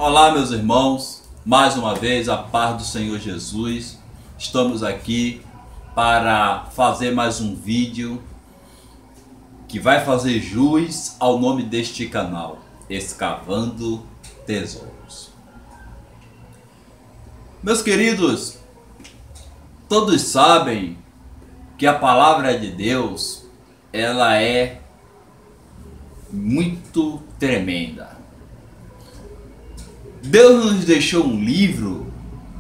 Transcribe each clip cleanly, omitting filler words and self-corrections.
Olá, meus irmãos, mais uma vez a paz do Senhor Jesus. Estamos aqui para fazer mais um vídeo que vai fazer jus ao nome deste canal, Escavando Tesouros. Meus queridos, todos sabem que a palavra de Deus, ela é muito tremenda. Deus nos deixou um livro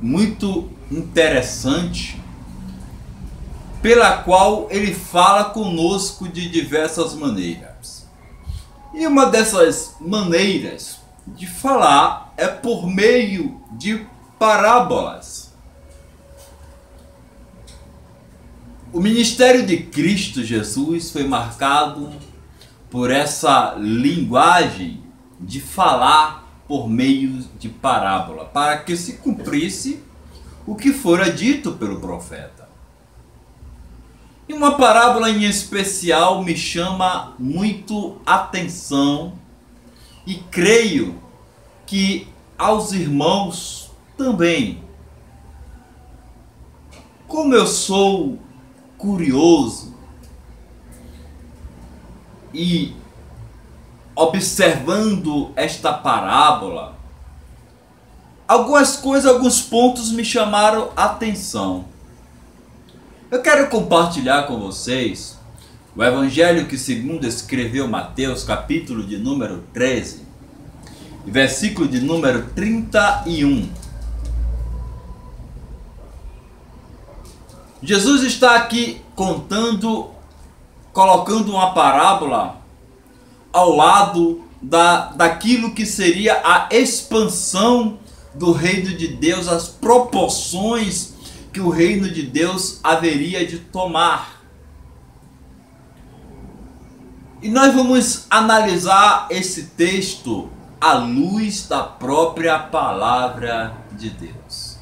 muito interessante, pela qual ele fala conosco de diversas maneiras. E uma dessas maneiras de falar é por meio de parábolas. O ministério de Cristo Jesus foi marcado por essa linguagem de falar por meio de parábola, para que se cumprisse o que fora dito pelo profeta. E uma parábola em especial me chama muito atenção e creio que aos irmãos também. Como eu sou curioso e observando esta parábola, algumas coisas, alguns pontos me chamaram a atenção. Eu quero compartilhar com vocês o evangelho que segundo escreveu Mateus, capítulo de número 13, versículo de número 31. Jesus está aqui colocando uma parábola ao lado daquilo que seria a expansão do reino de Deus, as proporções que o reino de Deus haveria de tomar. E nós vamos analisar esse texto à luz da própria palavra de Deus.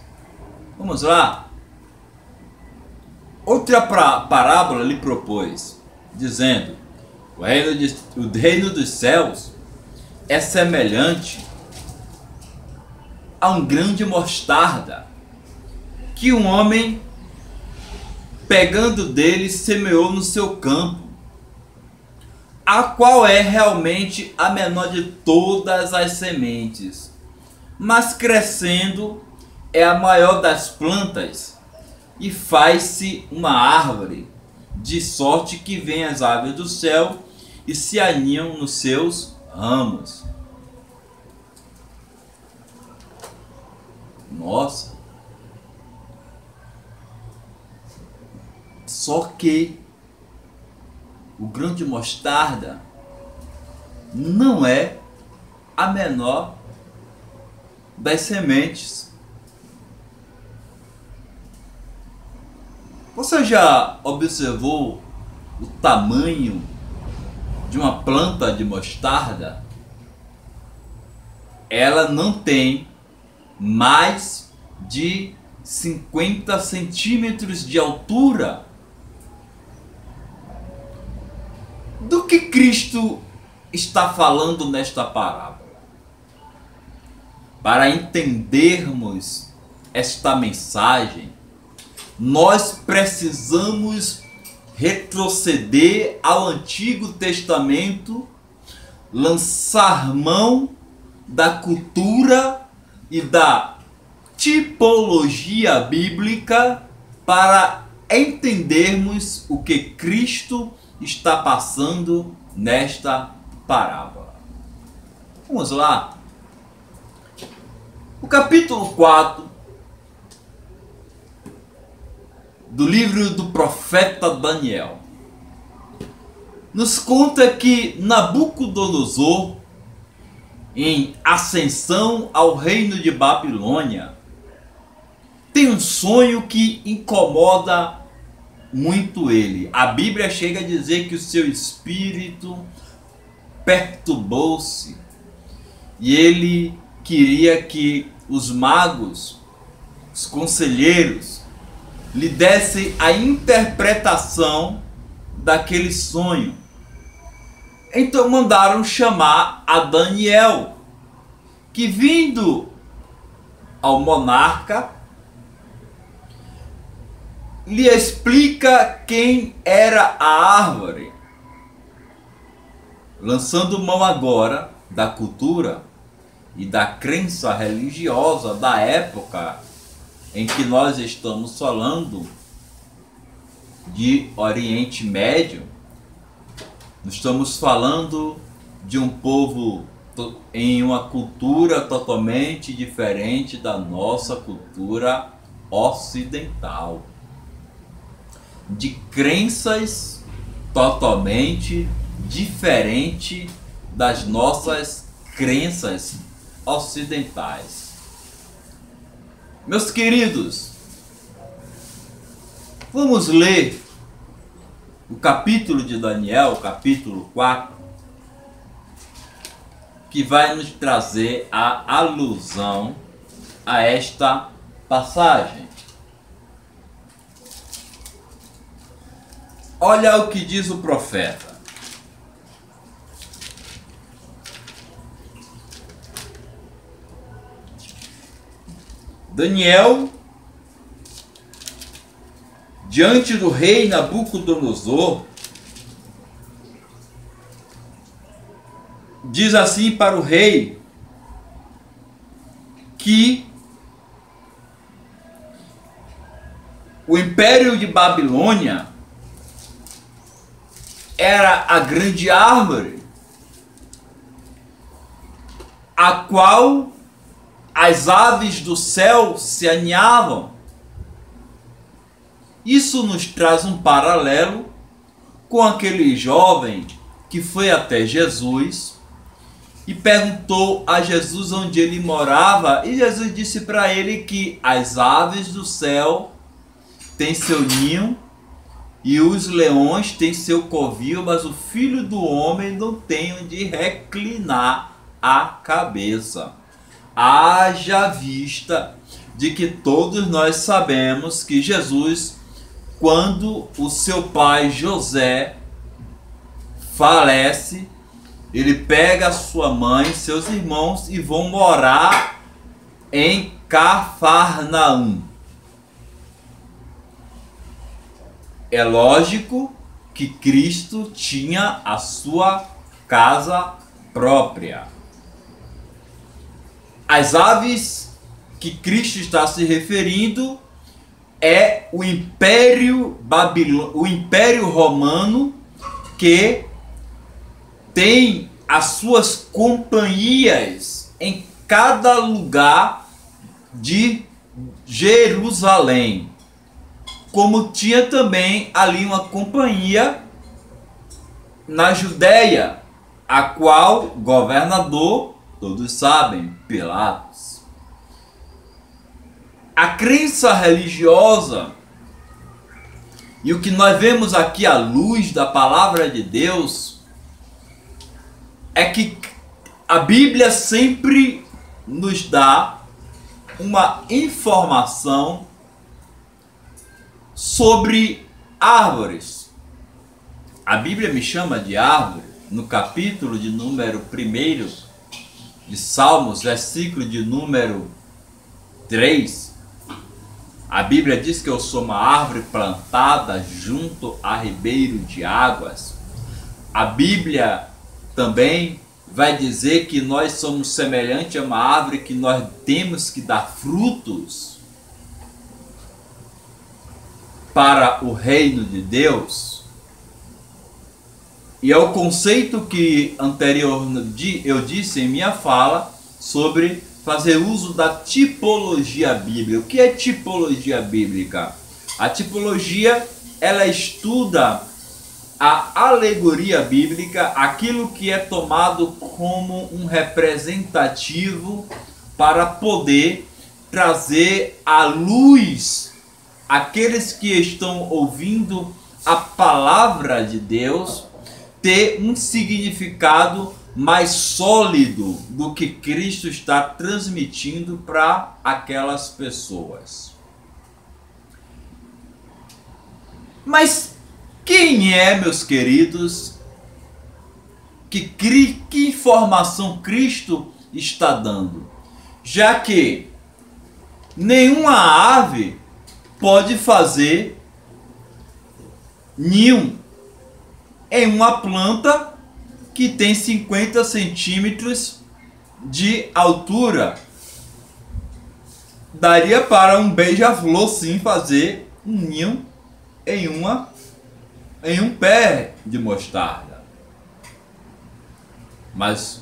Vamos lá? Outra parábola lhe propôs, dizendo: o reino dos céus é semelhante a um grão de mostarda, que um homem, pegando dele, semeou no seu campo, a qual é realmente a menor de todas as sementes, mas crescendo é a maior das plantas, e faz-se uma árvore, de sorte que vêm as aves do céu e se aninham nos seus ramos. Nossa! Só que o grão de mostarda não é a menor das sementes. Você já observou o tamanho de uma planta de mostarda? Ela não tem mais de 50 centímetros de altura. Do que Cristo está falando nesta parábola? Para entendermos esta mensagem, nós precisamos retroceder ao Antigo Testamento, lançar mão da cultura e da tipologia bíblica para entendermos o que Cristo está passando nesta parábola. Vamos lá. O capítulo 4 do livro do profeta Daniel nos conta que Nabucodonosor, em ascensão ao reino de Babilônia, tem um sonho que incomoda muito ele. A Bíblia chega a dizer que o seu espírito perturbou-se e ele queria que os magos, os conselheiros, lhe dessem a interpretação daquele sonho. Então mandaram chamar a Daniel, que, vindo ao monarca, lhe explica quem era a árvore, lançando mão agora da cultura e da crença religiosa da época em que nós estamos falando de Oriente Médio. Nós estamos falando de um povo em uma cultura totalmente diferente da nossa cultura ocidental, de crenças totalmente diferentes das nossas crenças ocidentais. Meus queridos, vamos ler o capítulo de Daniel, capítulo 4, que vai nos trazer a alusão a esta passagem. Olha o que diz o profeta. Daniel, diante do rei Nabucodonosor, diz assim para o rei que o império de Babilônia era a grande árvore a qual as aves do céu se aninhavam. Isso nos traz um paralelo com aquele jovem que foi até Jesus e perguntou a Jesus onde ele morava, e Jesus disse para ele que as aves do céu têm seu ninho e os leões têm seu covil, mas o filho do homem não tem onde reclinar a cabeça. Haja vista de que todos nós sabemos que Jesus, quando o seu pai José falece, ele pega a sua mãe e seus irmãos e vão morar em Cafarnaum. É lógico que Cristo tinha a sua casa própria. As aves que Cristo está se referindo é o Império o Império Romano, que tem as suas companhias em cada lugar de Jerusalém. Como tinha também ali uma companhia na Judéia, a qual governador, todos sabem, Pilatos. A crença religiosa e o que nós vemos aqui à luz da palavra de Deus é que a Bíblia sempre nos dá uma informação sobre árvores. A Bíblia me chama de árvore no capítulo de número 1 de Salmos, versículo de número 3. A Bíblia diz que eu sou uma árvore plantada junto a ribeiro de águas. A Bíblia também vai dizer que nós somos semelhante a uma árvore, que nós temos que dar frutos para o reino de Deus. E é o conceito que eu disse em minha fala sobre fazer uso da tipologia bíblica. O que é tipologia bíblica? A tipologia, ela estuda a alegoria bíblica, aquilo que é tomado como um representativo para poder trazer à luz aqueles que estão ouvindo a palavra de Deus, ter um significado mais sólido do que Cristo está transmitindo para aquelas pessoas. Mas quem é, meus queridos, que informação Cristo está dando, já que nenhuma ave pode fazer ninho em uma planta que tem 50 centímetros de altura. Daria para um beija-flor sim fazer um ninho em um pé de mostarda. Mas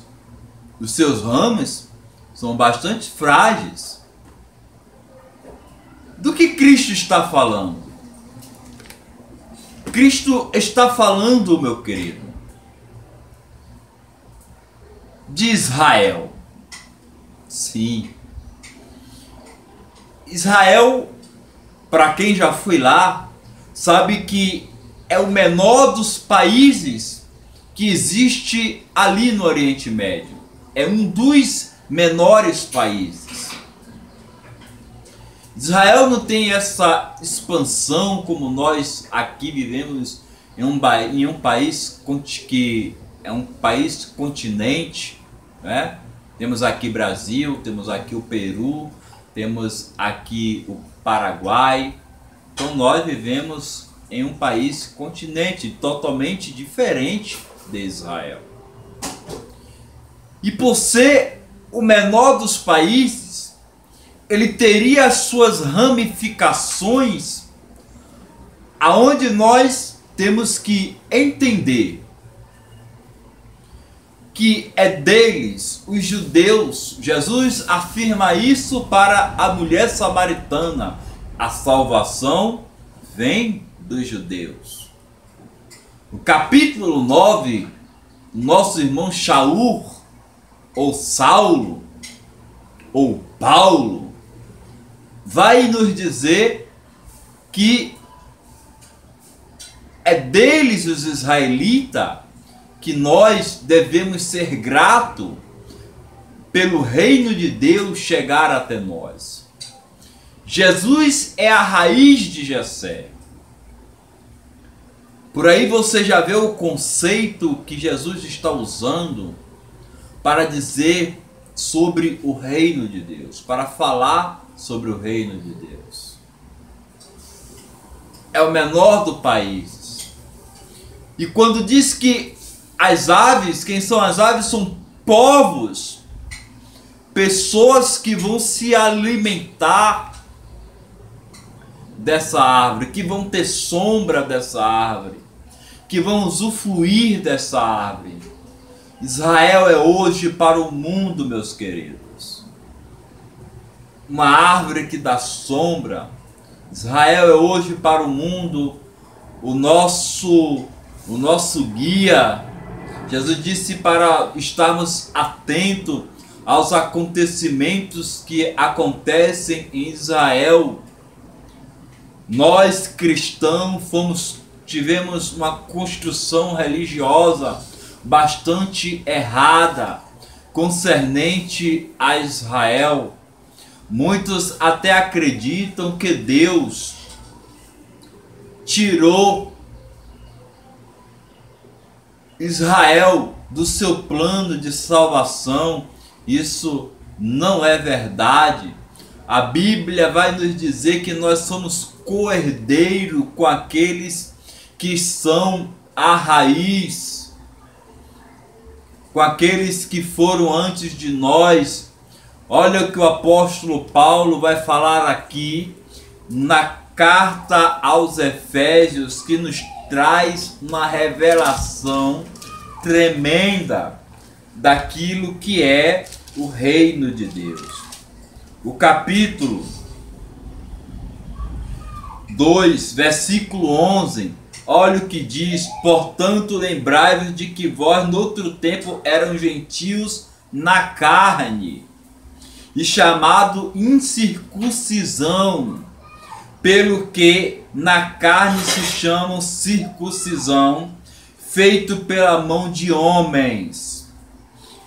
os seus ramos são bastante frágeis. Do que Cristo está falando? Cristo está falando, meu querido, de Israel. Sim. Israel, para quem já foi lá, sabe que é o menor dos países que existe ali no Oriente Médio. É um dos menores países. Israel não tem essa expansão como nós aqui vivemos em um país que é um país continente, né? Temos aqui Brasil, temos aqui o Peru, temos aqui o Paraguai. Então nós vivemos em um país continente totalmente diferente de Israel. E por ser o menor dos países, ele teria as suas ramificações, aonde nós temos que entender que é deles, os judeus. Jesus afirma isso para a mulher samaritana: a salvação vem dos judeus. No capítulo 9, nosso irmão Shaul, ou Saulo, ou Paulo, vai nos dizer que é deles, os israelitas, que nós devemos ser gratos pelo reino de Deus chegar até nós. Jesus é a raiz de Jessé. Por aí você já vê o conceito que Jesus está usando para dizer sobre o reino de Deus, para falar sobre o reino de Deus. É o menor do país. E quando diz que as aves, quem são as aves? São povos, pessoas que vão se alimentar dessa árvore, que vão ter sombra dessa árvore, que vão usufruir dessa árvore. Israel é hoje para o mundo, meus queridos, uma árvore que dá sombra. Israel é hoje para o mundo o nosso guia. Jesus disse para estarmos atentos aos acontecimentos que acontecem em Israel. Nós cristãos tivemos uma construção religiosa bastante errada concernente a Israel. Muitos até acreditam que Deus tirou Israel do seu plano de salvação. Isso não é verdade. A Bíblia vai nos dizer que nós somos co-herdeiros com aqueles que são a raiz, com aqueles que foram antes de nós. Olha o que o apóstolo Paulo vai falar aqui na carta aos Efésios, que nos traz uma revelação tremenda daquilo que é o reino de Deus. O capítulo 2, versículo 11, olha o que diz: portanto, lembrai-vos de que vós, no outro tempo, eram gentios na carne, e chamado incircuncisão, pelo que na carne se chamam circuncisão, feito pela mão de homens,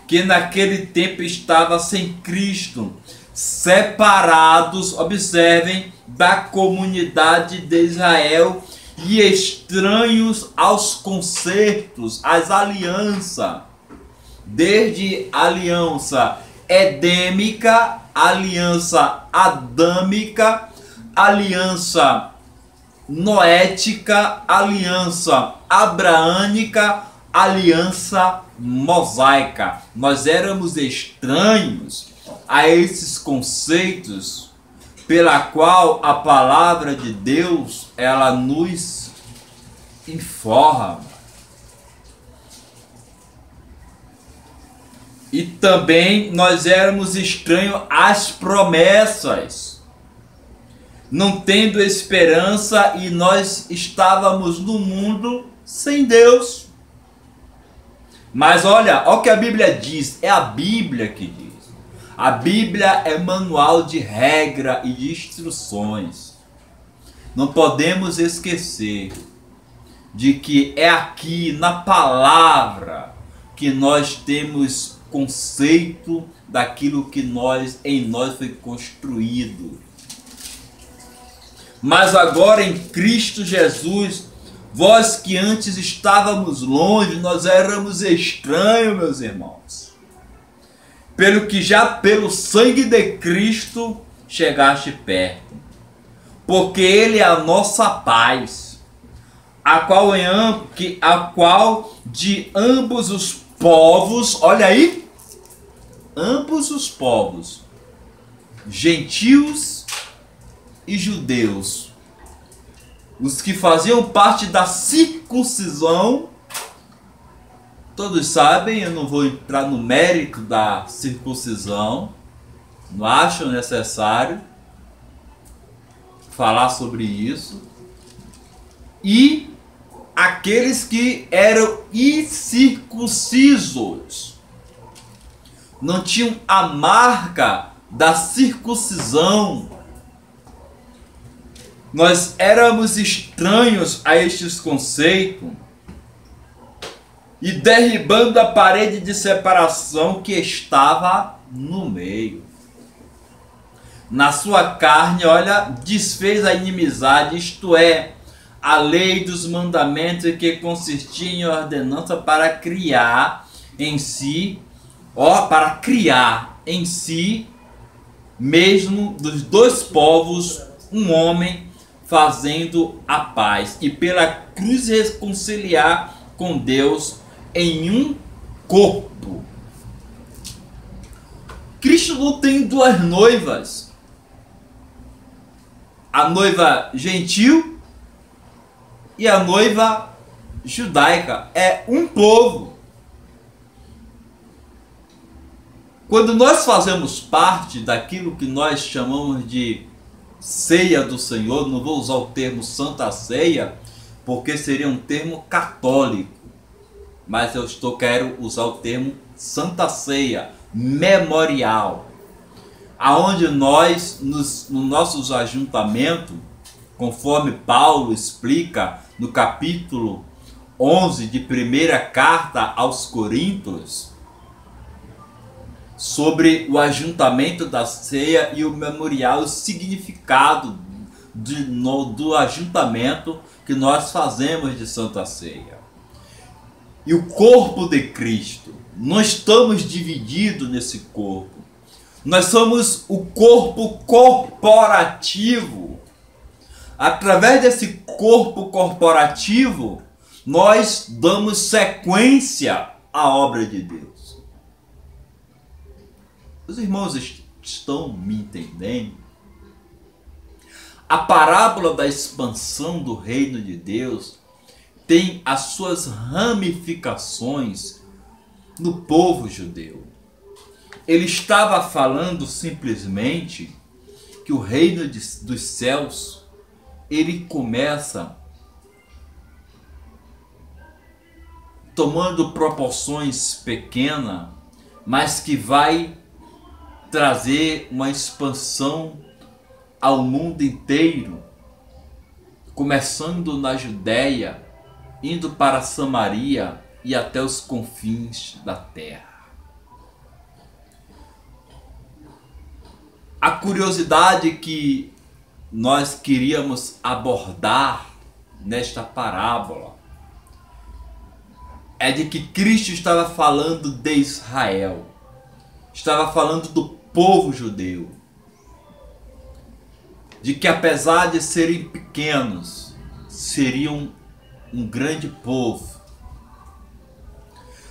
que naquele tempo estava sem Cristo, separados, observem, da comunidade de Israel e estranhos aos concertos, às alianças, desde aliança edêmica, aliança adâmica, aliança noética, aliança abraânica, aliança mosaica. Nós éramos estranhos a esses conceitos pela qual a palavra de Deus ela nos informa. E também nós éramos estranhos às promessas, não tendo esperança, e nós estávamos no mundo sem Deus. Mas olha o que a Bíblia diz, é a Bíblia que diz. A Bíblia é manual de regra e de instruções. Não podemos esquecer de que é aqui na palavra que nós temos conceito daquilo que em nós foi construído. Mas agora em Cristo Jesus, vós que antes estávamos longe, nós éramos estranhos, meus irmãos. Pelo que já pelo sangue de Cristo chegaste perto. Porque Ele é a nossa paz, a qual de ambos os povos, olha aí, ambos os povos, gentios e judeus, os que faziam parte da circuncisão, todos sabem, eu não vou entrar no mérito da circuncisão, não acho necessário falar sobre isso, e aqueles que eram incircuncisos, não tinham a marca da circuncisão. Nós éramos estranhos a estes conceitos e derribando a parede de separação que estava no meio. Na sua carne, olha, desfez a inimizade, isto é, a lei dos mandamentos que consistia em ordenança para criar em si, mesmo dos dois povos, um homem fazendo a paz, e pela cruz reconciliar com Deus em um corpo. Cristo não tem duas noivas, a noiva gentil e a noiva judaica, é um povo. Quando nós fazemos parte daquilo que nós chamamos de ceia do Senhor, não vou usar o termo Santa Ceia, porque seria um termo católico, mas quero usar o termo Santa Ceia, memorial, aonde nós, no nossos ajuntamentos, conforme Paulo explica no capítulo 11 de primeira carta aos Coríntios, sobre o ajuntamento da ceia e o memorial, o significado do ajuntamento que nós fazemos de Santa Ceia. E o corpo de Cristo, nós estamos divididos nesse corpo. Nós somos o corpo corporativo. Através desse corpo corporativo, nós damos sequência à obra de Deus. Os irmãos estão me entendendo? A parábola da expansão do reino de Deus tem as suas ramificações no povo judeu. Ele estava falando simplesmente que o reino dos céus, ele começa tomando proporções pequenas, mas que vai trazer uma expansão ao mundo inteiro, começando na Judéia, indo para Samaria e até os confins da terra. A curiosidade que nós queríamos abordar nesta parábola é de que Cristo estava falando de Israel. estava falando do povo judeu, de que apesar de serem pequenos, seriam um grande povo.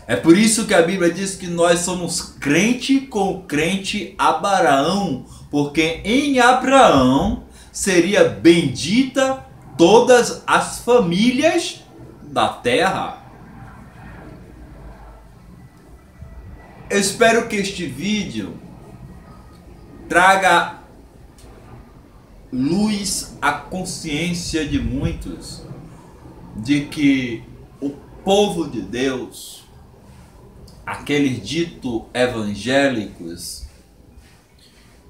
É por isso que a Bíblia diz que nós somos crente com o crente Abraão, porque em Abraão seria bendita todas as famílias da terra. Eu espero que este vídeo traga luz à consciência de muitos de que o povo de Deus, aqueles dito evangélicos,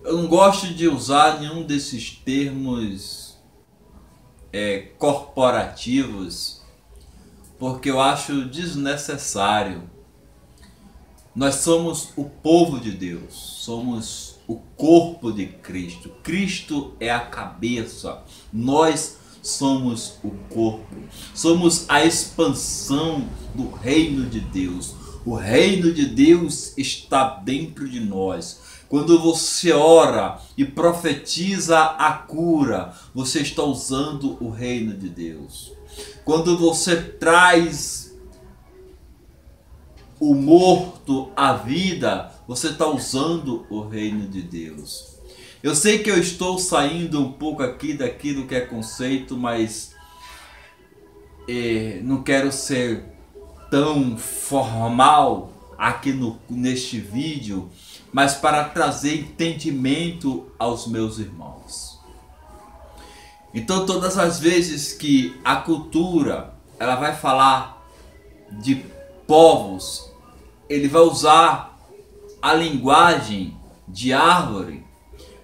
eu não gosto de usar nenhum desses termos corporativos, porque eu acho desnecessário. Nós somos o povo de Deus, somos o corpo de Cristo. Cristo é a cabeça, nós somos o corpo, somos a expansão do reino de Deus. O reino de Deus está dentro de nós. Quando você ora e profetiza a cura, você está usando o reino de Deus. Quando você traz o morto à vida, você está usando o reino de Deus. Eu sei que eu estou saindo um pouco aqui daquilo que é conceito, mas não quero ser tão formal aqui neste vídeo, mas para trazer entendimento aos meus irmãos. Então, todas as vezes que a cultura ela vai falar de povos, ele vai usar a linguagem de árvore.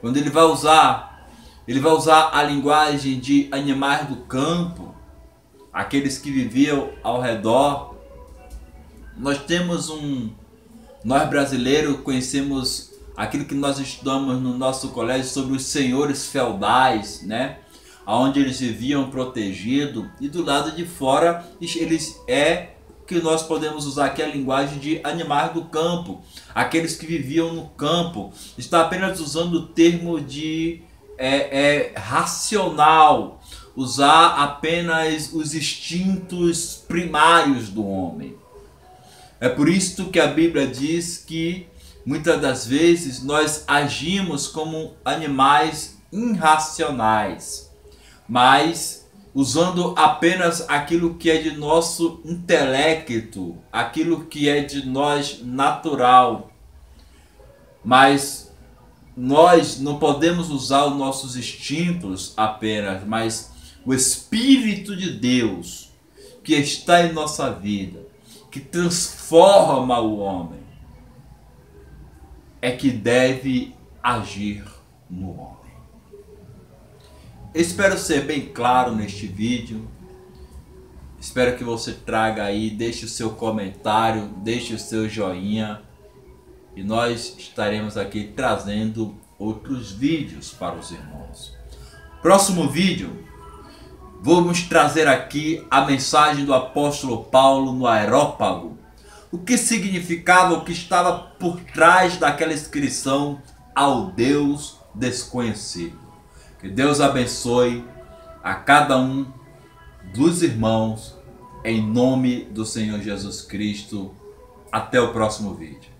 Quando ele vai usar a linguagem de animais do campo, aqueles que viviam ao redor. Nós brasileiros conhecemos aquilo que nós estudamos no nosso colégio sobre os senhores feudais, né? Onde eles viviam protegidos, e do lado de fora eles que nós podemos usar aqui a linguagem de animais do campo, aqueles que viviam no campo. Está apenas usando o termo de racional, usar apenas os instintos primários do homem. É por isso que a Bíblia diz que muitas das vezes nós agimos como animais irracionais, mas usando apenas aquilo que é de nosso intelecto, aquilo que é de nós natural. Mas nós não podemos usar os nossos instintos apenas, mas o Espírito de Deus que está em nossa vida, que transforma o homem, é que deve agir no homem. Espero ser bem claro neste vídeo. Espero que você traga aí, deixe o seu comentário, deixe o seu joinha, e nós estaremos aqui trazendo outros vídeos para os irmãos. Próximo vídeo, vamos trazer aqui a mensagem do apóstolo Paulo no Areópago. O que significava, o que estava por trás daquela inscrição ao Deus desconhecido. Que Deus abençoe a cada um dos irmãos, em nome do Senhor Jesus Cristo. Até o próximo vídeo.